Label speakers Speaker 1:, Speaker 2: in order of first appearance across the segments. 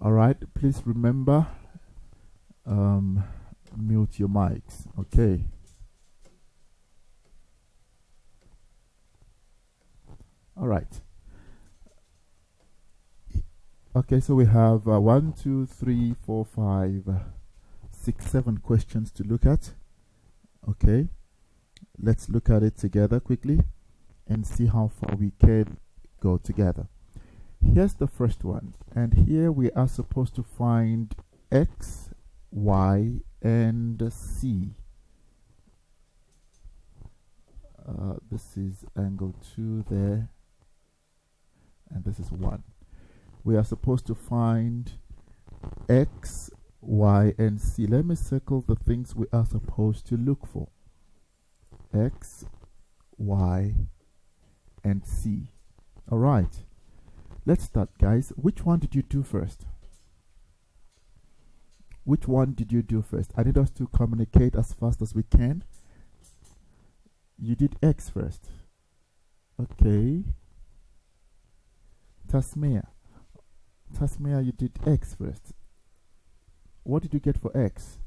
Speaker 1: All right, please remember, mute your mics. Okay. All right. Okay, so we have 1, 2, 3, 4, 5, 6, 7 questions to look at. Okay, let's look at it together quickly and see how far we can go together. Here's the first one, and here we are supposed to find X, Y, and C. This is angle 2 there, and this is 1. We are supposed to find X, Y, and C. Let me circle the things we are supposed to look for. X, Y, and C. All right. Let's start, guys. Which one did you do first? Which one did you do first? I need us to communicate as fast as we can. You did X first. Okay. Tasmia, you did X first. What did you get for X?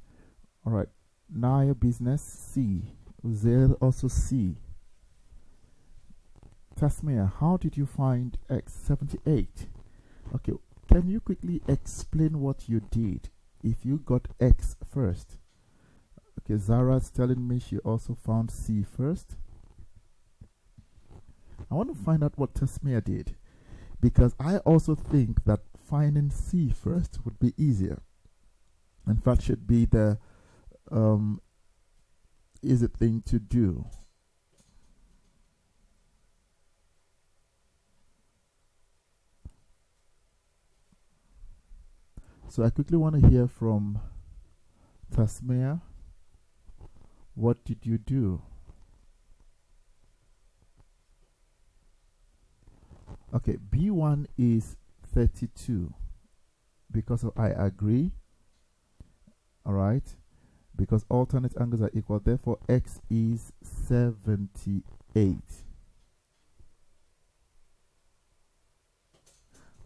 Speaker 1: All right. Naya business, C. Uzair also C. Tasmia, how did you find X? 78. Okay, can you quickly explain what you did if you got X first? Okay, Zara's telling me she also found C first. I want to find out what Tasmia did, because I also think that finding C first would be easier. In fact, should be the easy thing to do. So I quickly want to hear from Tasmia. What did you do? Okay, B1 is 32 because of I agree. All right, because alternate angles are equal, therefore X is 78.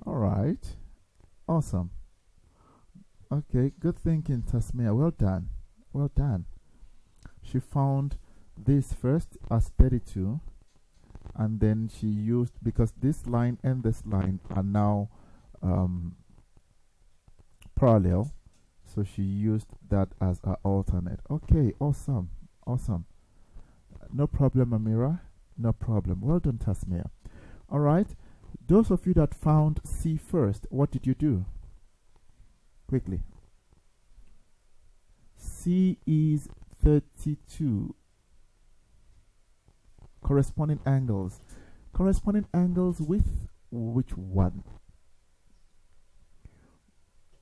Speaker 1: All right, awesome. Okay, good thinking, Tasmia. Well done. Well done. She found this first as 32, and then she used, because this line and this line are now parallel, so she used that as her alternate. Okay, awesome. Awesome. No problem, Amira. No problem. Well done, Tasmia. All right. Those of you that found C first, what did you do? Quickly. C is 32. Corresponding angles. Corresponding angles with which one?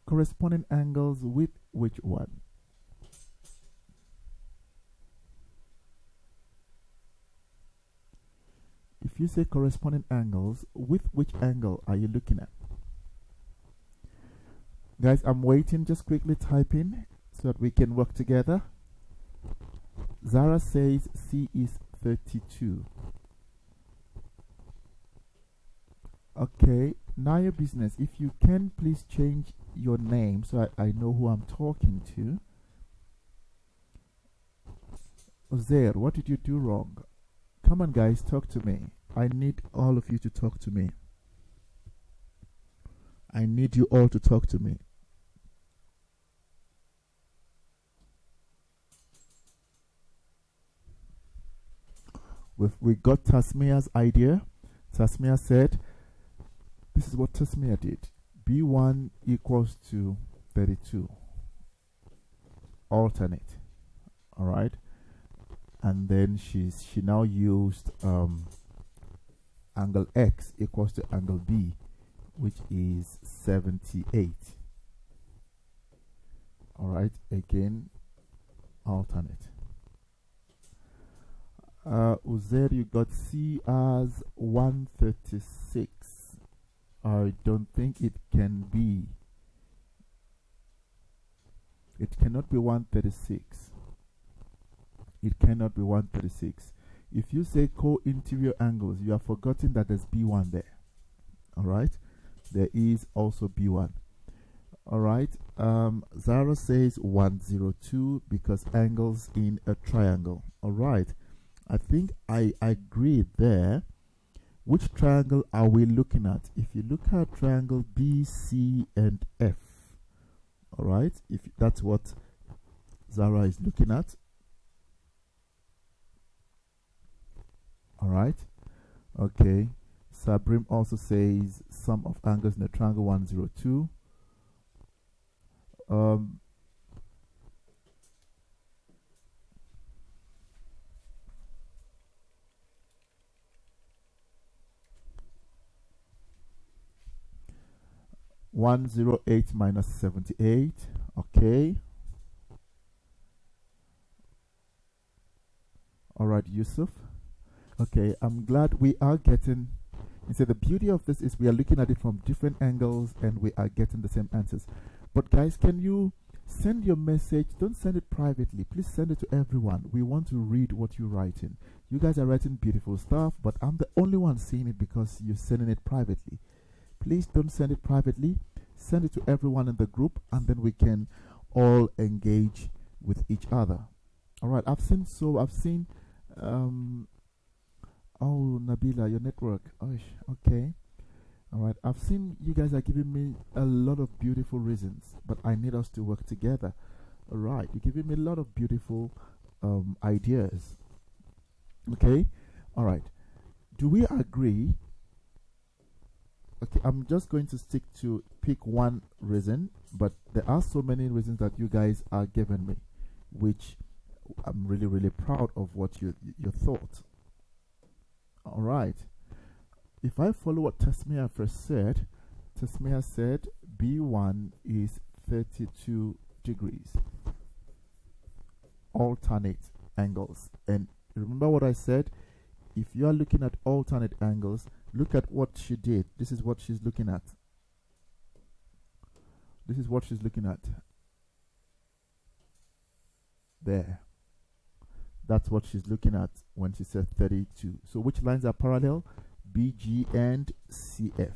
Speaker 1: Corresponding angles with which one? If you say corresponding angles, with which angle are you looking at? Guys, I'm waiting. Just quickly type in so that we can work together. Zara says C is 32. Okay, now your business. If you can, please change your name so I know who I'm talking to. Ozair, what did you do wrong? Come on, guys, talk to me. I need all of you to talk to me. I need you all to talk to me. We got Tasmia's idea. Tasmia said, this is what Tasmia did. B1 equals to 32. Alternate. All right. And then she now used angle X equals to angle B, which is 78. All right. Again, alternate. Uzair, you got C as 136. I don't think it can be. It cannot be 136. It cannot be 136. If you say co-interior angles, you have forgotten that there's B1 there. All right. There is also B1. All right. Zara says 102 because angles in a triangle. All right. I think I agree there. Which triangle are we looking at? If you look at triangle B, C, and F, all right, if that's what Zara is looking at, all right, okay. Sabrim also says sum of angles in a triangle 102. 108 minus 78. Okay. All right, Yusuf. Okay, I'm glad we are getting. You see, the beauty of this is we are looking at it from different angles and we are getting the same answers. But guys, can you send your message? Don't send it privately. Please send it to everyone. We want to read what you're writing. You guys are writing beautiful stuff, but I'm the only one seeing it because you're sending it privately. Please don't send it privately. Send it to everyone in the group, and then we can all engage with each other. All right. I've seen. Oh, Nabila, your network. Oh, okay. All right. I've seen you guys are giving me a lot of beautiful reasons, but I need us to work together. All right. You're giving me a lot of beautiful ideas. Okay. All right. Do we agree? Okay, I'm just going to stick to pick one reason, but there are so many reasons that you guys are giving me, which I'm really, really proud of what you thought. All right. If I follow what Tasmia first said, Tasmia said B1 is 32 degrees. Alternate angles. And remember what I said? If you are looking at alternate angles, look at what she did. This is what she's looking at. This is what she's looking at. There. That's what she's looking at when she said 32. So which lines are parallel? BG and CF.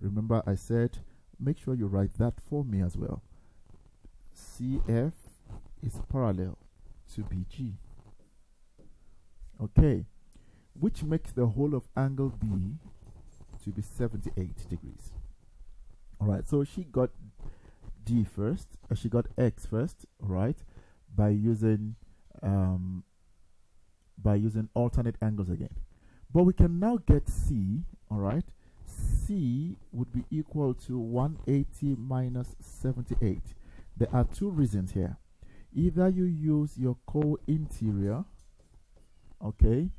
Speaker 1: Remember I said, make sure you write that for me as well. CF is parallel to BG. Okay. Which makes the whole of angle B to be 78 degrees. All right, so she got D first, she got X first, right, by using alternate angles again. But we can now get C, all right. C would be equal to 180 minus 78. There are two reasons here. Either you use your co-interior, okay,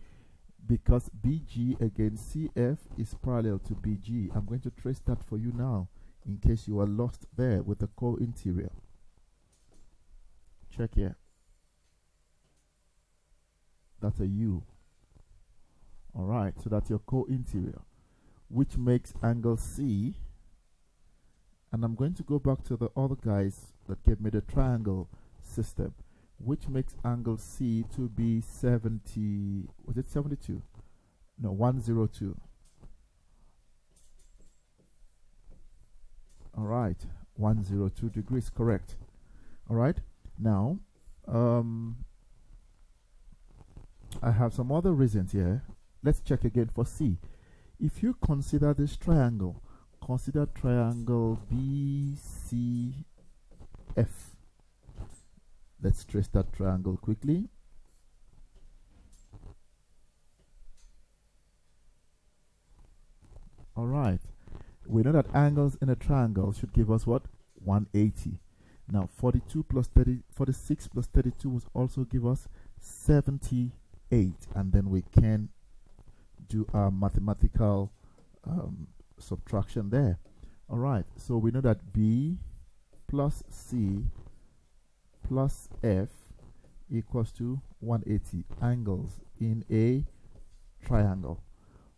Speaker 1: because BG against CF is parallel to BG. I'm going to trace that for you now in case you are lost there with the co-interior. Check here. That's a U. All right, so that's your co-interior, which makes angle C. And I'm going to go back to the other guys that gave me the triangle system, which makes angle C to be 70, was it 72? No, 102. All right, 102 degrees, correct. All right, now I have some other reasons here. Let's check again for C. If you consider this triangle, consider triangle BCF. Let's trace that triangle quickly. All right. We know that angles in a triangle should give us what? 180. Now 42 plus 30, 46 plus 32 will also give us 78. And then we can do our mathematical subtraction there. All right. So we know that B plus C plus F equals to 180 angles in a triangle.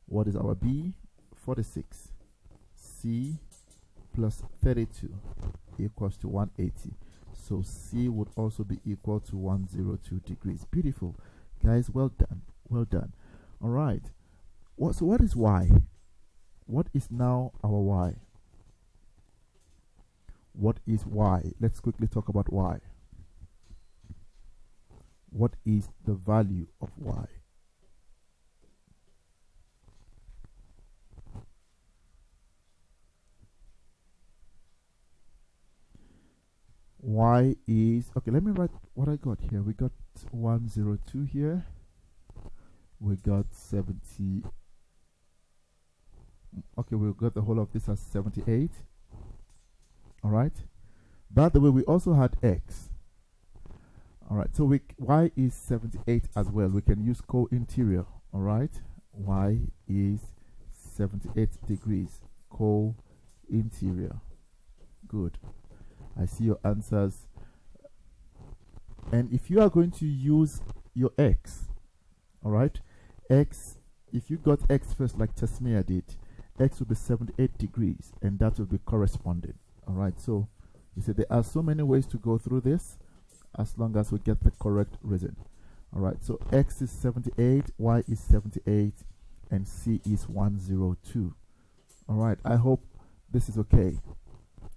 Speaker 1: What is our B? 46. C plus 32 equals to 180. So C would also be equal to 102 degrees. Beautiful. Guys, well done. Well done. All right. So what is Y? What is now our Y? What is y? Let's quickly talk about y. What is the value of y? Y is, okay, let me write what I got here. We got 102 here. We got 70. Okay, we got the whole of this as 78. All right. By the way, we also had x. All right, so y is 78 as well. We can use co-interior. All right, y is 78 degrees, co-interior. Good. I see your answers. And if you are going to use your x, all right, x, if you got x first like Tasmia did, x will be 78 degrees, and that will be corresponding. All right, so you see there are so many ways to go through this, as long as we get the correct reason. All right, so x is 78, y is 78, and c is 102. All right, I hope this is okay.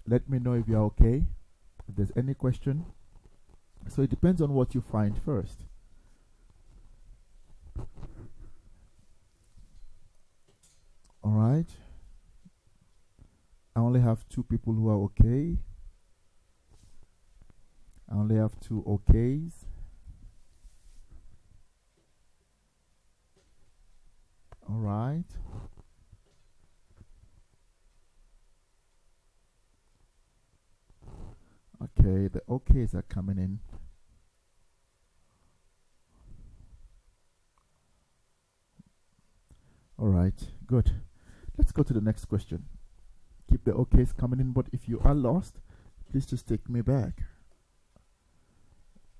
Speaker 1: Let me know if you're okay, if there's any question. So it depends on what you find first. All right, I only have 2 people who are okay. I only have 2 okays. All right. Okay, the okays are coming in. All right, good. Let's go to the next question. Keep the okays coming in, but if you are lost, please just take me back.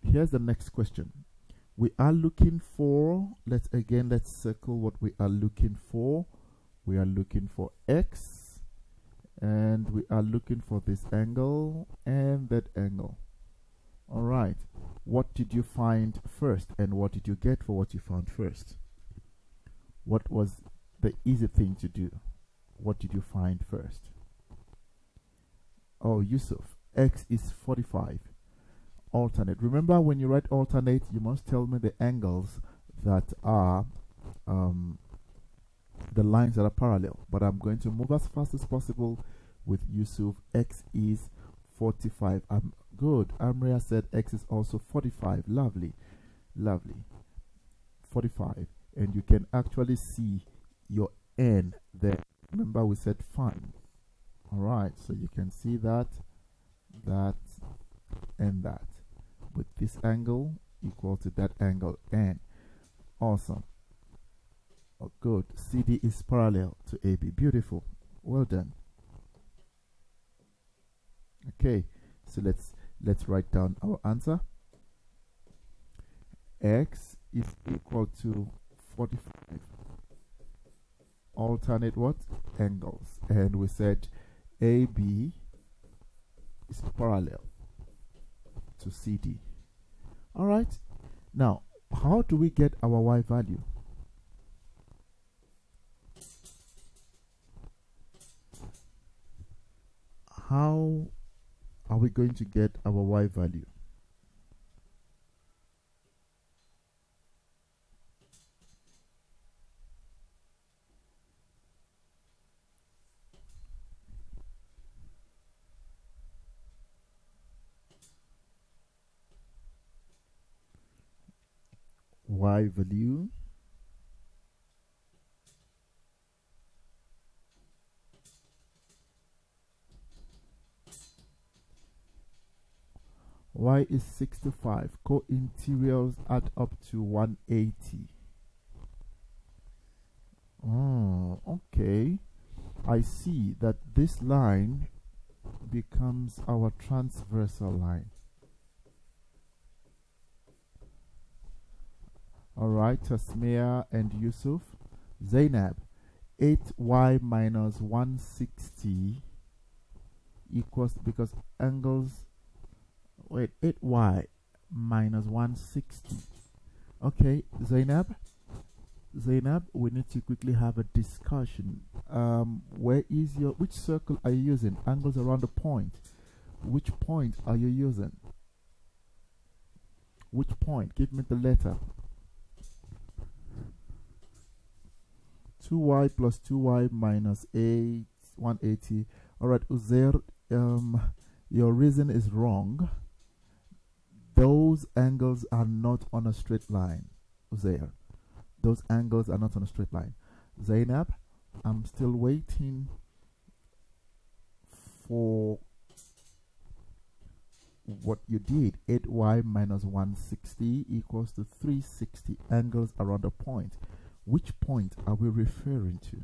Speaker 1: Here's the next question. We are looking for, let's circle what we are looking for. We are looking for x, and we are looking for this angle and that angle. All right, what did you find first, and what did you get for what you found first? What was the easy thing to do? What did you find first? Oh, Yusuf, x is 45. Alternate. Remember, when you write alternate, you must tell me the angles that are the lines that are parallel. But I'm going to move as fast as possible with Yusuf. X is 45. Good. Amria said x is also 45. Lovely. Lovely. 45. And you can actually see your n there. Remember, we said fine. All right. So you can see that, and that. With this angle equal to that angle, and awesome. Oh, good. CD is parallel to AB. Beautiful. Well done. Okay, so let's write down our answer. X is equal to 45. Alternate what? Angles. And we said AB is parallel to CD. All right. Now, how do we get our y value? How are we going to get our y value? Y value y is 65. Co-interiors add up to 180. Oh, okay. I see that this line becomes our transversal line. All right, Tasmia and Yusuf. Zainab, 8y minus 160 equals, because angles, wait, 8y minus 160. Okay, Zainab, we need to quickly have a discussion. Where is your, which circle are you using? Angles around the point. Which point are you using? Which point? Give me the letter. 2y plus 2y minus 180. Alright, Uzair, your reason is wrong. Those angles are not on a straight line, Uzair. Those angles are not on a straight line. Zainab, I'm still waiting for what you did. 8y minus 160 equals to 360 angles around a point. Which point are we referring to?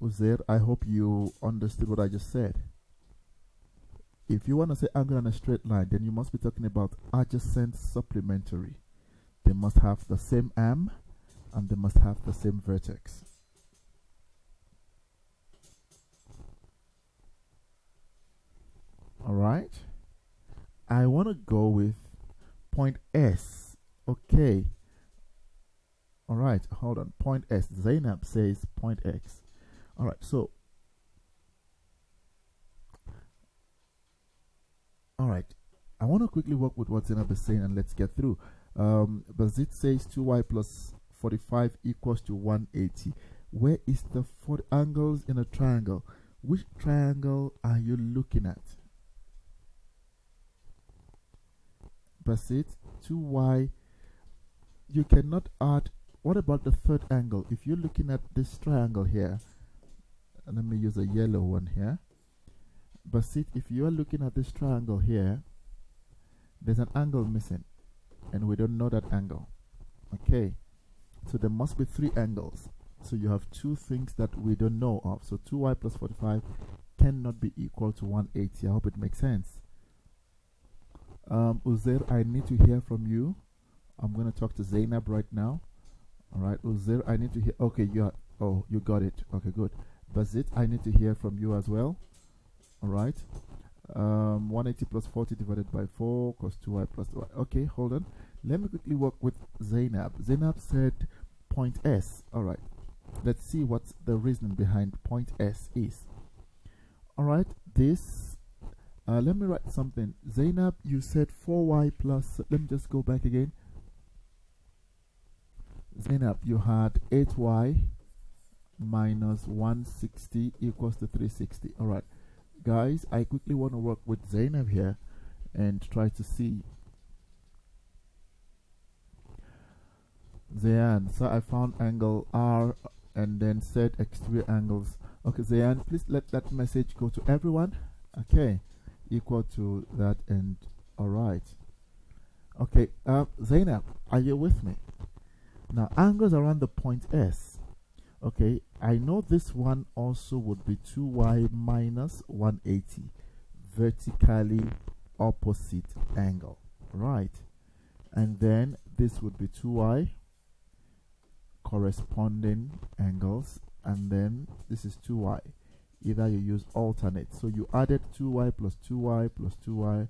Speaker 1: Uzair, I hope you understood what I just said. If you want to say angle on a straight line, then you must be talking about adjacent supplementary. They must have the same arm and they must have the same vertex. Alright, I want to go with point S. Okay. Alright, hold on. Point S. Zainab says point X. Alright, so alright, I want to quickly work with what Zainab is saying and let's get through. Bazit says 2y plus 45 equals to 180. Where is the 4 angles in a triangle? Which triangle are you looking at? Basit, 2y, you cannot add. What about the third angle? If you're looking at this triangle here, let me use a yellow one here. Basit, if you are looking at this triangle here, there's an angle missing and we don't know that angle. Okay, so there must be 3 angles. So you have 2 things that we don't know of. So 2y plus 45 cannot be equal to 180. I hope it makes sense. Uzair, I need to hear from you. I'm going to talk to Zainab right now. Alright, Uzair, I need to hear. Okay, you got it. Okay, good. Bazit, I need to hear from you as well. Alright. 180 plus 40 divided by 4 cos 2y plus 2y. Okay, hold on. Let me quickly work with Zainab. Zainab said point S. Alright. Let's see what the reasoning behind point S is. Alright, this let me write something. Zainab, you said 4y plus, let me just go back again. Zainab, you had 8y minus 160 equals to 360. Alright, guys, I quickly want to work with Zainab here and try to see. Zayan, so I found angle R and then set exterior angles. Okay, Zayan, please let that message go to everyone. Okay, equal to that and alright. Okay, Zainab, are you with me? Now, angles around the point S. Okay, I know this one also would be 2y minus 180, vertically opposite angle, right? And then this would be 2y, corresponding angles, and then this is 2y. Either you use alternate. So you added 2y plus 2y plus 2y.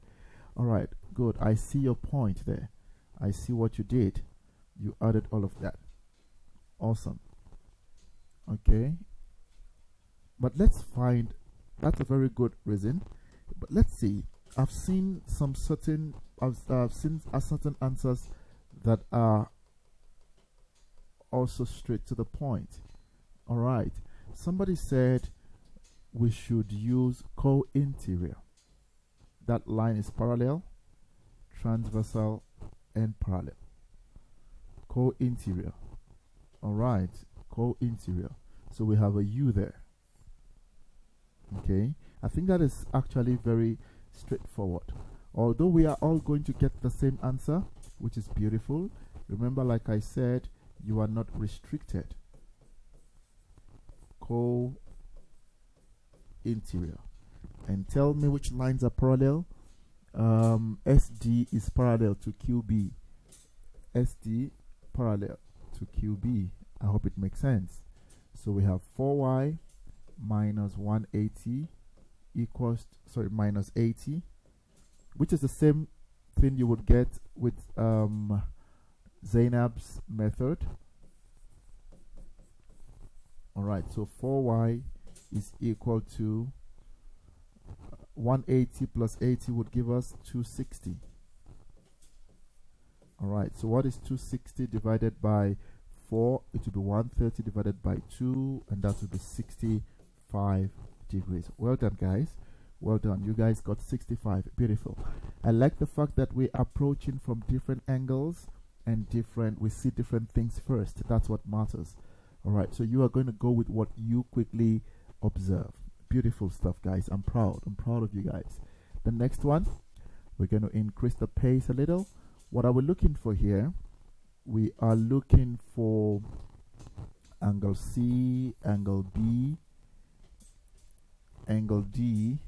Speaker 1: Alright, good. I see your point there. I see what you did. You added all of that. Awesome. Okay. But let's find, that's a very good reason. But let's see. I've seen some certain, I've seen certain answers that are also straight to the point. Alright. Somebody said we should use co-interior. That line is parallel, transversal, and parallel. Co-interior. Alright, co-interior. So we have a U there. Okay, I think that is actually very straightforward. Although we are all going to get the same answer, which is beautiful. Remember, like I said, you are not restricted. Co-interior. And tell me which lines are parallel. SD is parallel to QB. SD parallel to QB. I hope it makes sense. So we have 4y minus 180 equals, sorry, minus 80, which is the same thing you would get with Zainab's method. Alright, so 4y is equal to 180 plus 80 would give us 260. Alright, so what is 260 divided by 4? It will be 130 divided by 2, and that will be 65 degrees. Well done, guys. Well done. You guys got 65. Beautiful. I like the fact that we're approaching from different angles and we see different things first. That's what matters. Alright, so you are going to go with what you quickly observe. Beautiful stuff, guys. I'm proud of you guys. The next one, we're going to increase the pace a little. What are we looking for here? We are looking for angle C, angle B, angle D.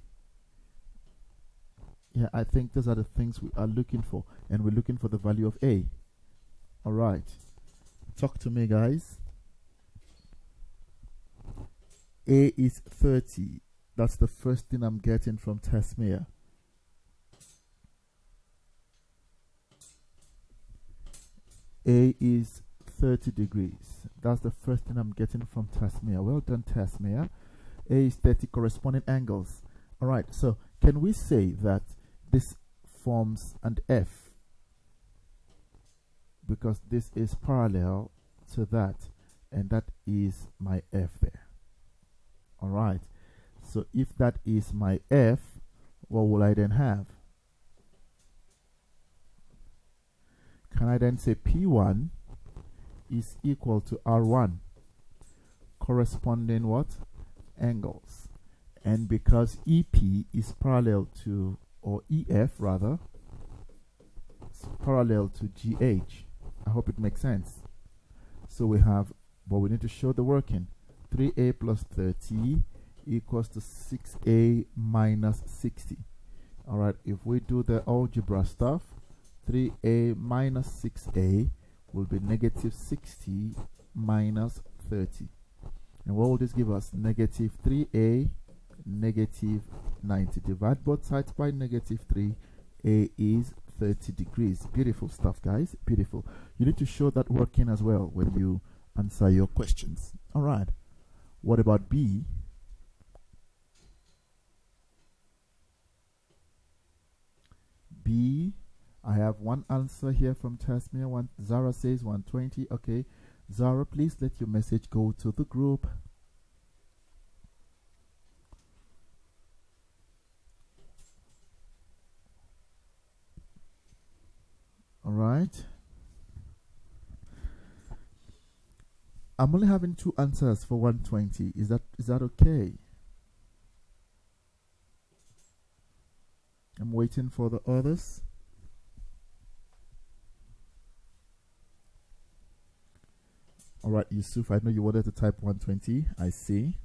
Speaker 1: Yeah, I think those are the things we are looking for, and we're looking for the value of A. All right, talk to me, guys. A is 30. That's the first thing I'm getting from Tasmea. A is 30 degrees. That's the first thing I'm getting from Tasmea. Well done, Tasmea. A is 30 corresponding angles. All right, so can we say that this forms an F? Because this is parallel to that, and that is my F there. All right, so if that is my F, what will I then have? Can I then say P1 is equal to R1, corresponding what? Angles. And because EP is parallel to, or EF rather, it's parallel to GH. I hope it makes sense. So we have, but we need to show the working. 3A plus 30 equals to 6A minus 60. All right, if we do the algebra stuff, 3A minus 6A will be negative 60 minus 30. And what will this give us? Negative 3A, negative 90. Divide both sides by negative 3. A is 30 degrees. Beautiful stuff, guys. Beautiful. You need to show that working as well when you answer your questions. All right. What about B? B, I have one answer here from Tasmea. Zara says 120. Okay, Zara, please let your message go to the group. All right. I'm only having 2 answers for 120. Is that okay? I'm waiting for the others. All right, Yusuf, I know you wanted to type 120. I see.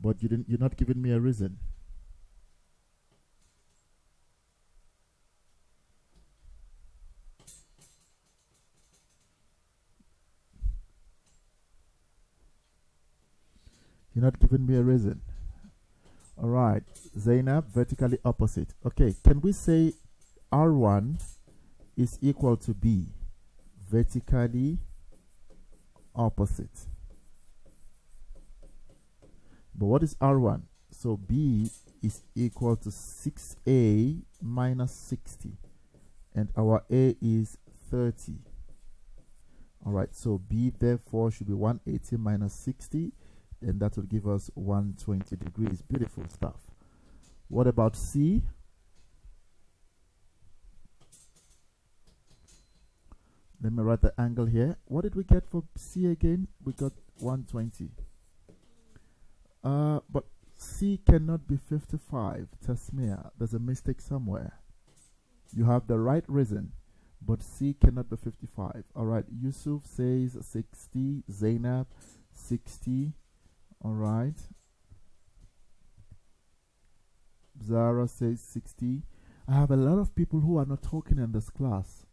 Speaker 1: But you're not giving me a reason. You're not giving me a reason. All right, Zainab, vertically opposite. Okay, can we say R1 is equal to B, vertically opposite? But what is R1? So B is equal to 6A minus 60, and our A is 30. All right, so B therefore should be 180 minus 60, and that will give us 120 degrees. Beautiful stuff. What about C? Let me write the angle here. What did we get for C again? We got 120. But C cannot be 55. Tasmea, there's a mistake somewhere. You have the right reason, but C cannot be 55. All right, Yusuf says 60. Zainab, 60. All right. Zara says 60. I have a lot of people who are not talking in this class.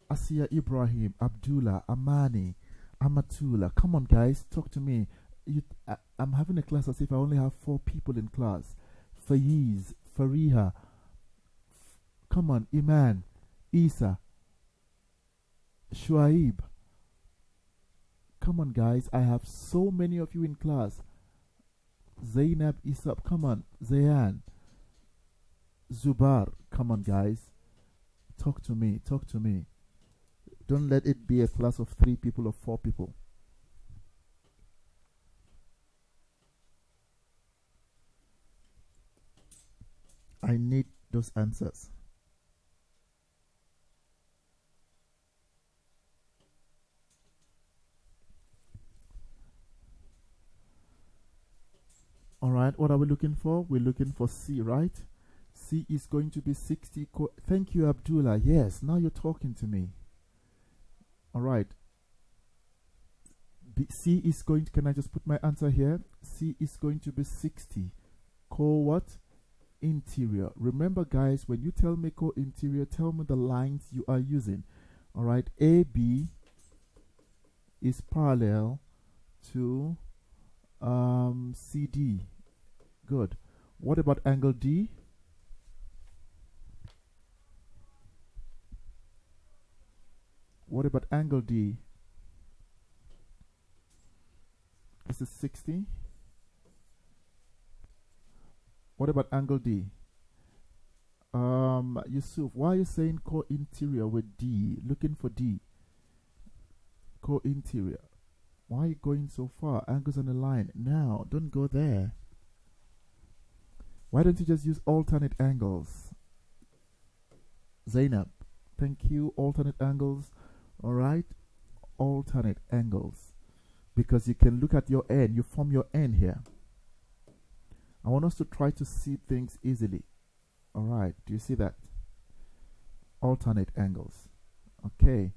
Speaker 1: Asiya Ibrahim, Abdullah, Amani, Amatullah. Come on, guys, talk to me. I'm having a class as if I only have 4 people in class. Faiz, Fariha. Come on, Iman, Isa, Shuaib. Come on, guys, I have so many of you in class. Zainab Isab, come on. Zayan, Zubar, come on, guys. Talk to me, talk to me. Don't let it be a class of 3 people or 4 people. I need those answers. All right, what are we looking for? We're looking for C, right? C is going to be 60. Thank you, Abdullah. Yes, now you're talking to me. All right. C is going to, can I just put my answer here? C is going to be 60. Co-what? Interior. Remember, guys, when you tell me co-interior, tell me the lines you are using. All right, AB is parallel to CD. Good. What about angle D? What about angle D? This is 60. What about angle D? Yusuf, why are you saying co-interior with D? Looking for D. Co-interior. Why are you going so far? Angles on the line. Now, don't go there. Why don't you just use alternate angles? Zainab, thank you. Alternate angles. All right. Alternate angles. Because you can look at your N. You form your N here. I want us to try to see things easily. All right. Do you see that? Alternate angles. Okay.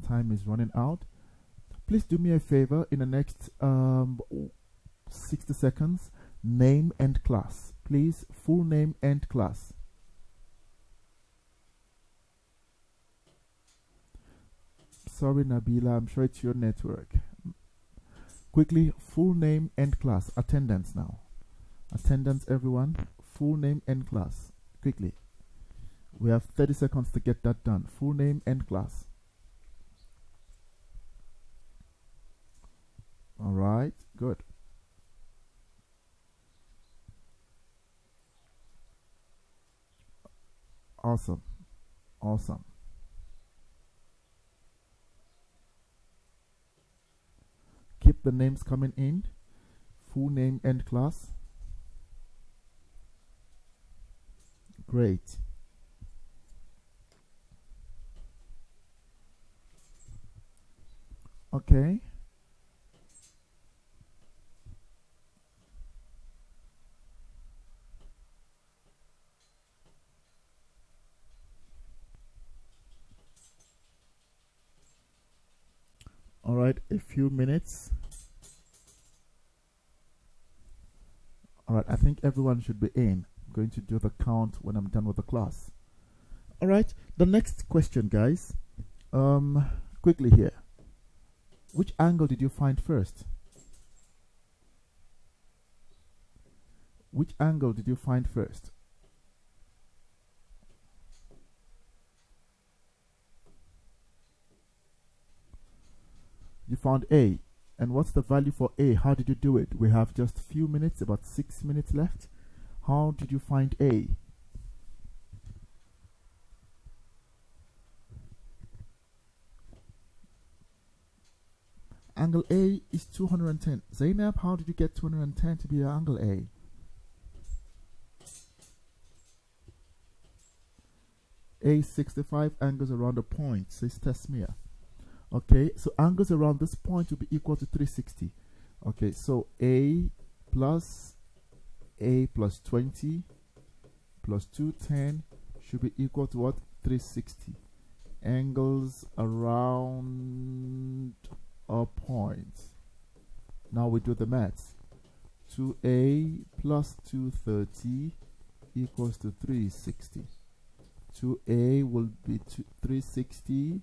Speaker 1: Time is running out. Please do me a favor in the next 60 seconds. Name and class. Please, full name and class. Sorry, Nabila, I'm sure it's your network. Quickly, full name and class. Attendance now. Attendance, everyone. Full name and class. Quickly. We have 30 seconds to get that done. Full name and class. All right, good. Awesome. Awesome. Keep the names coming in. Full name and class. Great. Okay. All right, a few minutes. All right, I think everyone should be in. I'm going to do the count when I'm done with the class. All right, the next question, guys. Quickly here. Which angle did you find first? Which angle did you find first? You found A. And what's the value for A? How did you do it? We have just a few minutes, about 6 minutes left. How did you find A? Angle A is 210. Zainab, how did you get 210 to be your angle A? A 65 angles around the point, says Tasmia. Okay, so angles around this point will be equal to 360. Okay, so A plus 20 plus 210 should be equal to what? 360. Angles around a point. Now we do the maths. 2A plus 230 equals to 360. 2A will be 360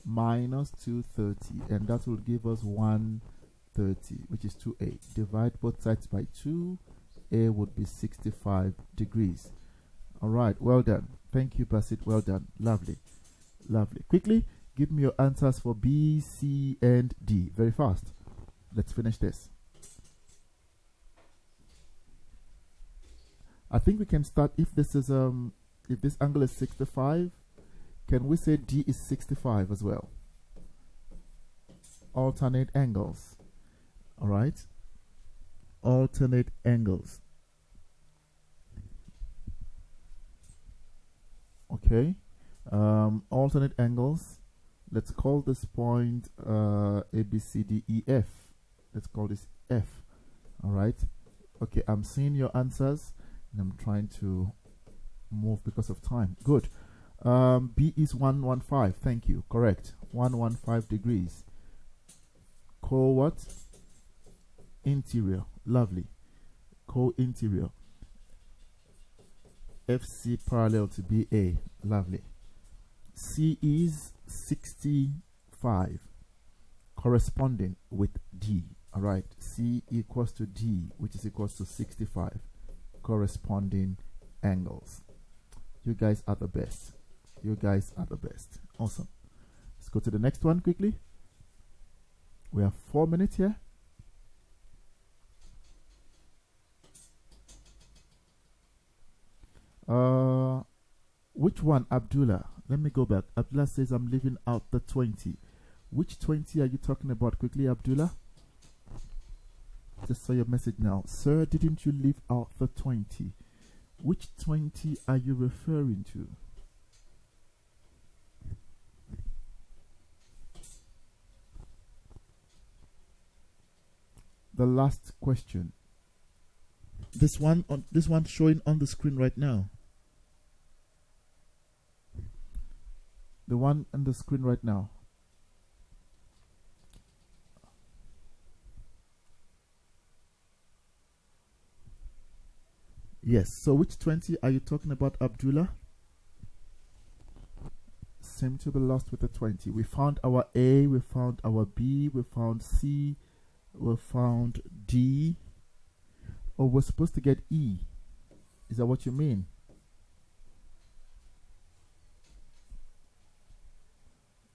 Speaker 1: minus 230, and that will give us 130, which is 2A. Divide both sides by 2. A would be 65 degrees. All right, well done. Thank you, Basit. Well done. Lovely. Lovely. Quickly, give me your answers for B, C, and D. Very fast. Let's finish this. I think we can start if this is if this angle is 65, can we say D is 65 as well? Alternate angles. All right, alternate angles. Okay, alternate angles. Let's call this point A, B, C, D, E, F. Let's call this F. All right. Okay, I'm seeing your answers, and I'm trying to move because of time. Good. B is 115. Thank you. Correct. 115 degrees. Co-what? Interior. Lovely. Co-interior. FC parallel to BA. Lovely. C is 65, corresponding with D. All right. C equals to D, which is equals to 65. Corresponding angles. You guys are the best. You guys are the best. Awesome. Let's go to the next one quickly. We have 4 minutes here. Which one, Abdullah? Let me go back. Abdullah says I'm leaving out the 20. Which 20 are you talking about quickly, Abdullah? Just saw your message now. Sir, didn't you leave out the 20? Which 20 are you referring to? The last question. This one showing on the screen right now. The one on the screen right now. Yes. So which 20 are you talking about, Abdullah? Seem to be lost with the 20. We found our A, we found our B, we found C, we found D. Oh, we're supposed to get E. Is that what you mean?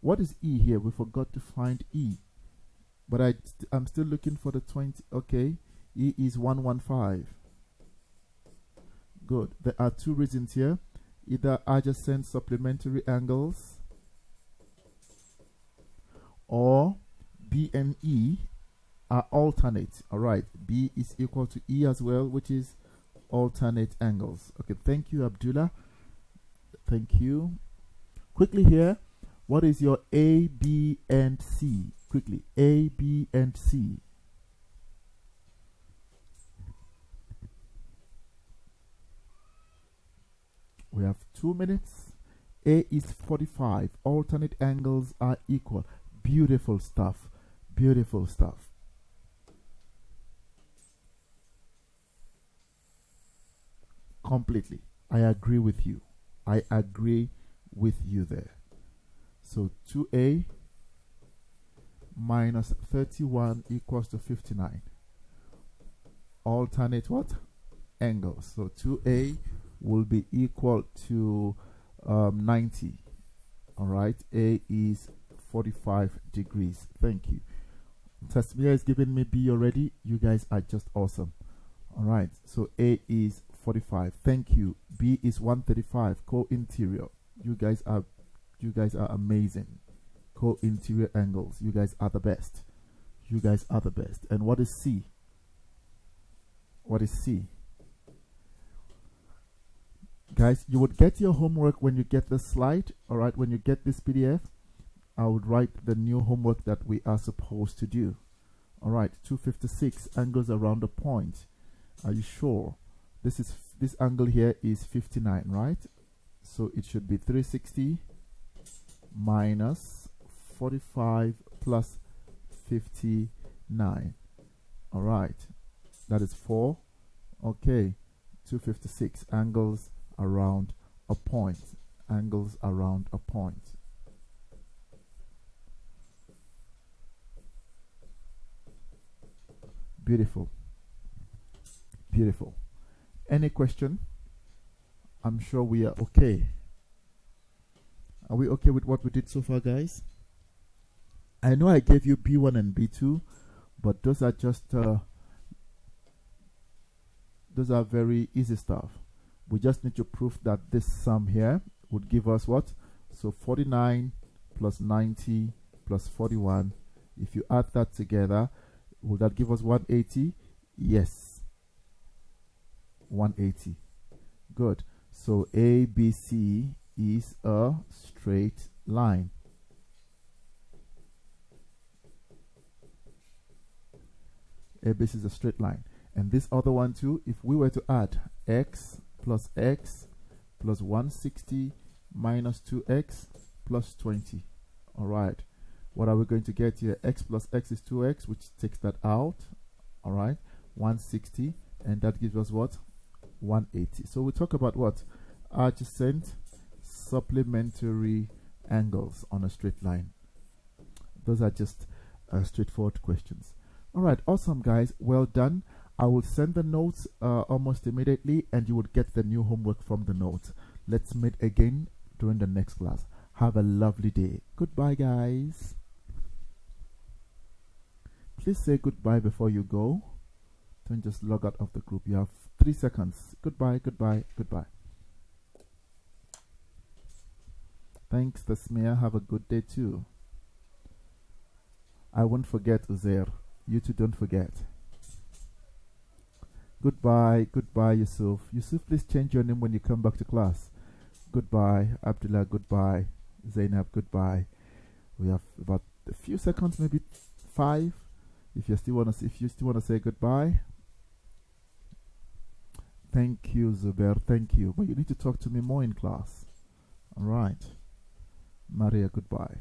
Speaker 1: What is E here? We forgot to find E. But I'm still looking for the 20. Okay. E is 115. Good. There are two reasons here. Either adjacent supplementary angles, or B and E are alternate. All right. B is equal to E as well, which is alternate angles. Okay. Thank you, Abdullah. Thank you. Quickly here. What is your A, B, and C? Quickly. A, B, and C. We have 2 minutes. A is 45. Alternate angles are equal. Beautiful stuff. Beautiful stuff. Completely. I agree with you. I agree with you there. So 2A minus 31 equals to 59. Alternate what? Angles. So 2A will be equal to 90. All right. A is 45 degrees. Thank you. Tasmia is giving me B already. You guys are just awesome. All right. So A is 45. Thank you. B is 135. Co-interior. You guys are amazing. Co-interior angles. You guys are the best. You guys are the best. And what is C? What is C? Guys, you would get your homework when you get the slide. All right. When you get this PDF, I would write the new homework that we are supposed to do. All right. 256 angles around a point. Are you sure? This angle here is 59, right? So it should be 360 minus 45 plus 59. All right. That is 4. Okay. 256 angles around a point. Angles around a point. Beautiful. Beautiful. Any question? I'm sure we are okay. Are we okay with what we did so far, guys? I know I gave you B1 and B2, but those are just those are very easy stuff. We just need to prove that this sum here would give us what? So 49 plus 90 plus 41. If you add that together, will that give us 180? Yes, 180. Good. So ABC is a straight line. ABC is a straight line. And this other one too, if we were to add x plus 160 minus 2x plus 20. All right. What are we going to get here? X plus x is 2x, which takes that out. All right. 160. And that gives us what? 180. So we talk about what? Adjacent supplementary angles on a straight line. Those are just straightforward questions. All right. Awesome, guys. Well done. I will send the notes almost immediately, and you will get the new homework from the notes. Let's meet again during the next class. Have a lovely day. Goodbye, guys. Please say goodbye before you go. Don't just log out of the group. You have 3 seconds. Goodbye, goodbye, goodbye. Thanks, Tasmia. Have a good day too. I won't forget Uzair. You two don't forget. Goodbye, goodbye, Yusuf. Yusuf, please change your name when you come back to class. Goodbye, Abdullah. Goodbye, Zainab. Goodbye. We have about a few seconds, maybe 5. If you still want to say goodbye. Thank you, Zubair. Thank you. But you need to talk to me more in class. All right. Maria, goodbye.